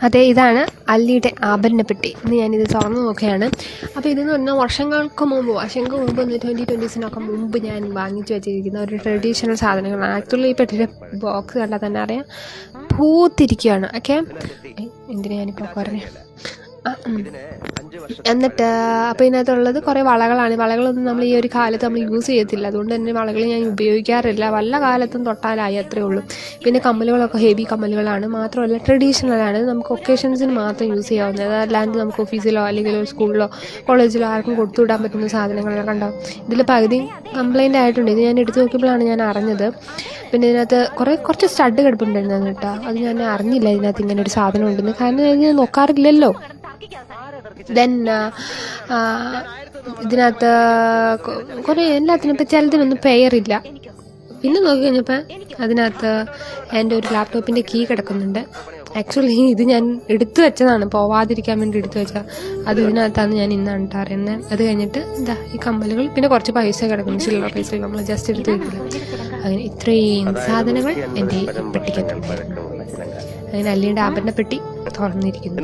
അതെ, ഇതാണ് അല്ലിയുടെ ആഭരണപ്പെട്ടി. ഇന്ന് ഞാനിത് തുറന്നു നോക്കുകയാണ്. അപ്പോൾ ഇതെന്ന് പറഞ്ഞാൽ വർഷങ്ങൾക്ക് മുമ്പ് 2020 മുമ്പ് ഞാൻ വാങ്ങിച്ചു വെച്ചിരിക്കുന്ന ഒരു ട്രഡീഷണൽ സാധനങ്ങളാണ്. ആക്ച്വലി ഈ പെട്ടിയുടെ ബോക്സ് കണ്ടാൽ തന്നെ അറിയാം, പൂത്തിരിക്കുകയാണ്. ഓക്കെ, എന്തിനാ ഞാനിപ്പോൾ കുറഞ്ഞു. എന്നിട്ട് അപ്പോൾ ഇതിനകത്തുള്ളത് കുറേ വളകളാണ്. വളകളൊന്നും നമ്മൾ ഈ ഒരു കാലത്ത് നമ്മൾ യൂസ് ചെയ്യത്തില്ല, അതുകൊണ്ട് തന്നെ വളകൾ ഞാൻ ഉപയോഗിക്കാറില്ല. വല്ല കാലത്തും തൊട്ടാലായി, അത്രേ ഉള്ളൂ. പിന്നെ കമ്മലുകളൊക്കെ ഹെവി കമ്മലുകളാണ്, മാത്രമല്ല ട്രഡീഷണലാണ്, നമുക്ക് ഒക്കേഷൻസിന് മാത്രം യൂസ് ചെയ്യാവുന്നത്. അല്ലാണ്ട് നമുക്ക് ഓഫീസിലോ അല്ലെങ്കിൽ സ്കൂളിലോ കോളേജിലോ ആർക്കും കൊടുത്തുവിടാൻ പറ്റുന്ന സാധനങ്ങളൊക്കെ ഉണ്ടാവും. ഇതിൽ പകുതി കംപ്ലൈൻ്റ് ആയിട്ടുണ്ട്. ഇത് ഞാൻ എടുത്തു നോക്കിയപ്പോഴാണ് ഞാൻ അറിഞ്ഞത്. പിന്നെ ഇതിനകത്ത് കുറച്ച് സ്റ്റഡ് കിടപ്പുണ്ടായിരുന്നു കേട്ടോ. അത് ഞാൻ അറിഞ്ഞില്ല ഇതിനകത്ത് ഇങ്ങനെ ഒരു സാധനം ഉണ്ടെന്ന്, കാരണം ഞാൻ നോക്കാറില്ലല്ലോ. ദെൻ ഇതിനകത്ത് കുറേ എല്ലാത്തിനും ഇപ്പം ചിലതിനൊന്നും പെയറില്ല. പിന്നെ നോക്കി കഴിഞ്ഞപ്പോൾ അതിനകത്ത് എൻ്റെ ഒരു ലാപ്ടോപ്പിൻ്റെ കീ കിടക്കുന്നുണ്ട്. ആക്ച്വലി ഇത് ഞാൻ എടുത്തു വെച്ചതാണ്, പോവാതിരിക്കാൻ വേണ്ടി എടുത്തു വെച്ചതാണ്. അത് ഇതിനകത്താണ് ഞാൻ ഇന്നാണ് അറിയുന്നത്. അത് കഴിഞ്ഞിട്ട് എന്താ ഈ കമ്മലുകൾ, പിന്നെ കുറച്ച് പൈസ കിടക്കുന്നു, ചില്ലറ പൈസ നമ്മൾ ജസ്റ്റ് എടുത്ത് വെക്കില്ല. അങ്ങനെ ഇത്രയും സാധനങ്ങൾ എൻ്റെ പെട്ടിക്കകത്തുണ്ടായിരുന്നു. അങ്ങനെ അല്ലിയുടെ ആഭരണപ്പെട്ടി തുറന്നിരിക്കുന്നു.